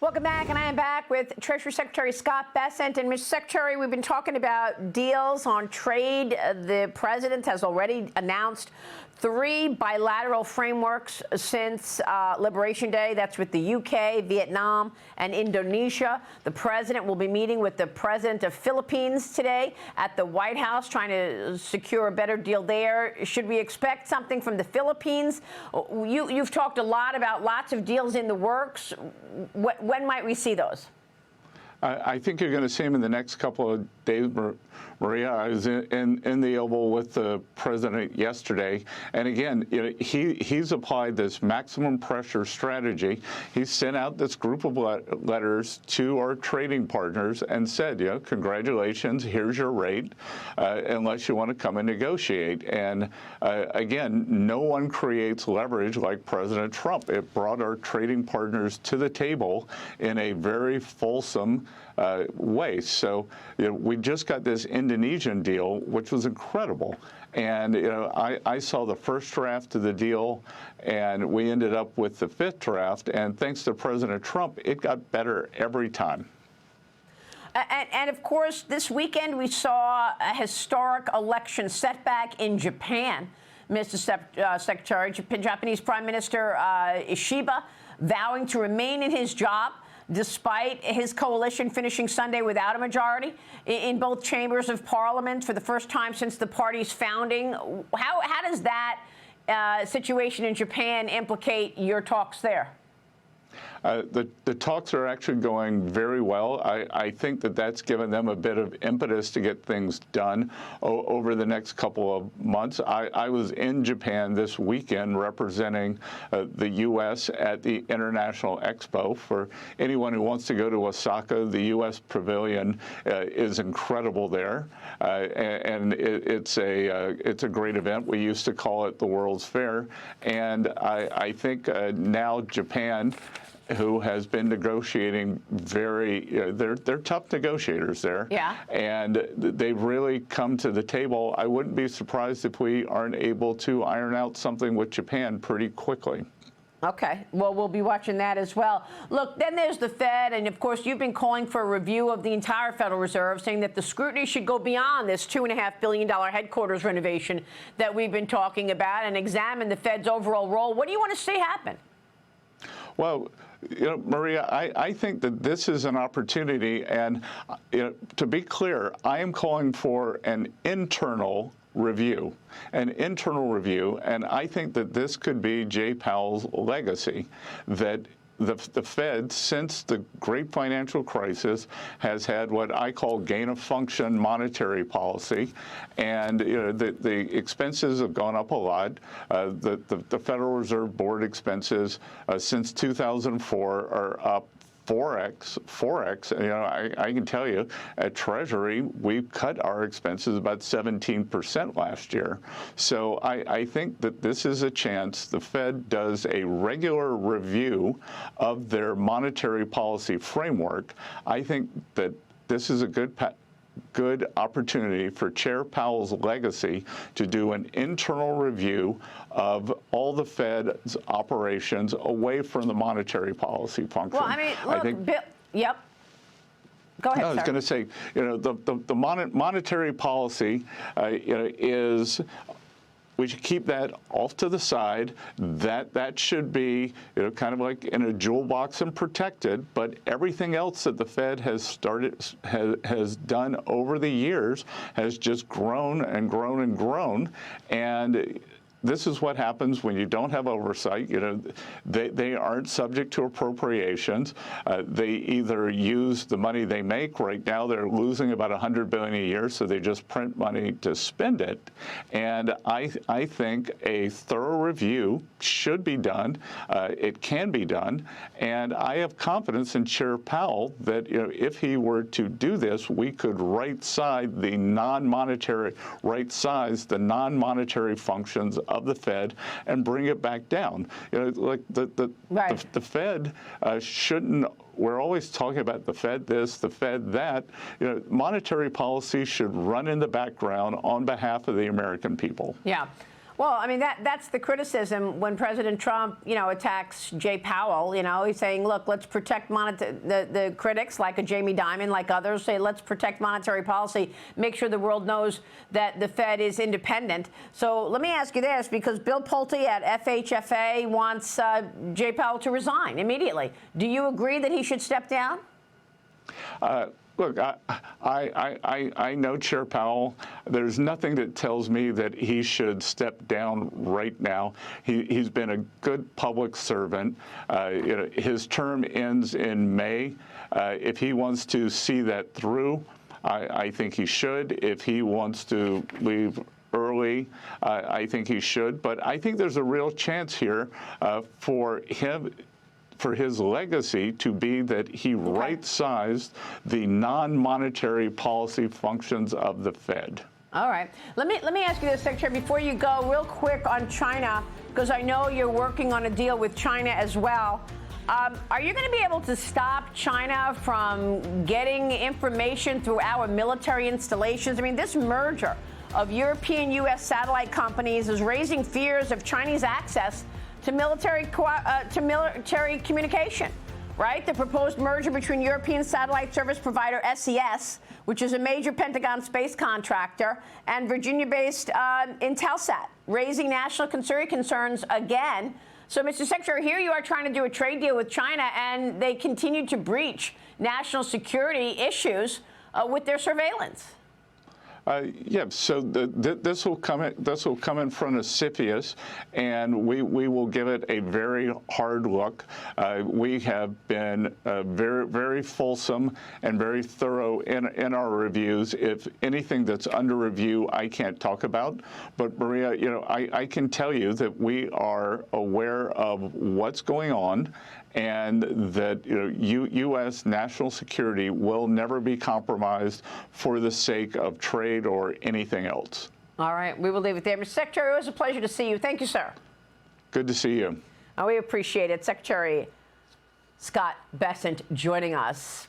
Welcome back, and I am back with Treasury Secretary Scott Bessent. And Mr. Secretary, we've been talking about deals on trade. The president has already announced 3 bilateral frameworks since Liberation Day. That's with the UK, Vietnam, and Indonesia. The president will be meeting with the president of Philippines today at the White House, trying to secure a better deal there. Should we expect something from the Philippines? You've talked a lot about lots of deals in the works. When might we see those? I think you're going to see him in the next couple of days, Maria. I was in the Oval with the president yesterday, and again, he's applied this maximum pressure strategy. He sent out this group of letters to our trading partners and said, congratulations, here's your rate, unless you want to come and negotiate. And again, no one creates leverage like President Trump. It brought our trading partners to the table in a very fulsome way. So we just got this Indonesian deal, which was incredible. And I saw the first draft of the deal, and we ended up with the 5th draft. And thanks to President Trump, it got better every time. And of course, this weekend we saw a historic election setback in Japan. Mr. Secretary, Japanese Prime Minister Ishiba vowing to remain in his job despite his coalition finishing Sunday without a majority in both chambers of Parliament for the first time since the party's founding. How does that situation in Japan implicate your talks there? The talks are actually going very well. I think that's given them a bit of impetus to get things done over the next couple of months. I was in Japan this weekend representing the U.S. at the International Expo. For anyone who wants to go to Osaka, the U.S. pavilion is incredible there, and it's a great event. We used to call it the World's Fair, and I think now Japan, who has been negotiating they're tough negotiators there. Yeah. And they've really come to the table. I wouldn't be surprised if we aren't able to iron out something with Japan pretty quickly. Okay. Well, we'll be watching that as well. Look, then there's the Fed, and of course, you've been calling for a review of the entire Federal Reserve, saying that the scrutiny should go beyond this $2.5 billion headquarters renovation that we've been talking about and examine the Fed's overall role. What do you want to see happen? Well, Maria, I think that this is an opportunity, and to be clear, I am calling for an internal review, and I think that this could be Jay Powell's legacy, that the Fed, since the great financial crisis, has had what I call gain-of-function monetary policy, and the expenses have gone up a lot. The Federal Reserve Board expenses since 2004 are up 4x. I can tell you, at Treasury, we've cut our expenses about 17% last year. So I think that this is a chance the Fed does a regular review of their monetary policy framework. I think that this is a good opportunity for Chair Powell's legacy to do an internal review of all the Fed's operations away from the monetary policy function. Well, I mean, look, Bill, yep. Go ahead, I was going to say, the monetary policy, is. We should keep that off to the side. That should be, kind of like in a jewel box and protected. But everything else that the Fed has done over the years has just grown and grown and grown. And this is what happens when you don't have oversight. They aren't subject to appropriations. They either use the money they make. Right now, they're losing about $100 billion a year, so they just print money to spend it. And I think a thorough review should be done. It can be done, and I have confidence in Chair Powell that if he were to do this, we could right-size the non-monetary functions of the Fed and bring it back down. Like the Fed shouldn't. We're always talking about the Fed this, the Fed that. Monetary policy should run in the background on behalf of the American people. Yeah. Well, I mean, that's the criticism when President Trump, attacks Jay Powell. He's saying, look, let's protect the critics like a Jamie Dimon, like others say, let's protect monetary policy, make sure the world knows that the Fed is independent. So let me ask you this, because Bill Pulte at FHFA wants Jay Powell to resign immediately. Do you agree that he should step down? Look, I know Chair Powell. There's nothing that tells me that he should step down right now. He's been a good public servant. His term ends in May. If he wants to see that through, I think he should. If he wants to leave early, I think he should. But I think there's a real chance here for him, for his legacy to be that he right-sized the non-monetary policy functions of the Fed. All right. Let me ask you this, Secretary, before you go, real quick on China, because I know you're working on a deal with China as well. Are you going to be able to stop China from getting information through our military installations? I mean, this merger of European-U.S. satellite companies is raising fears of Chinese access to military communication, right? The proposed merger between European satellite service provider SES, which is a major Pentagon space contractor, and Virginia-based Intelsat, raising national security concerns again. So, Mr. Secretary, here you are trying to do a trade deal with China, and they continue to breach national security issues with their surveillance. Yeah, so this will come in front of CFIUS, and we will give it a very hard look. We have been very fulsome and very thorough in our reviews. If anything that's under review, I can't talk about. But Maria, I can tell you that we are aware of what's going on, and that U.S. national security will never be compromised for the sake of trade or anything else. All right, we will leave it there. Mr. Secretary, it was a pleasure to see you. Thank you, sir. Good to see you. We appreciate it. Secretary Scott Bessent joining us.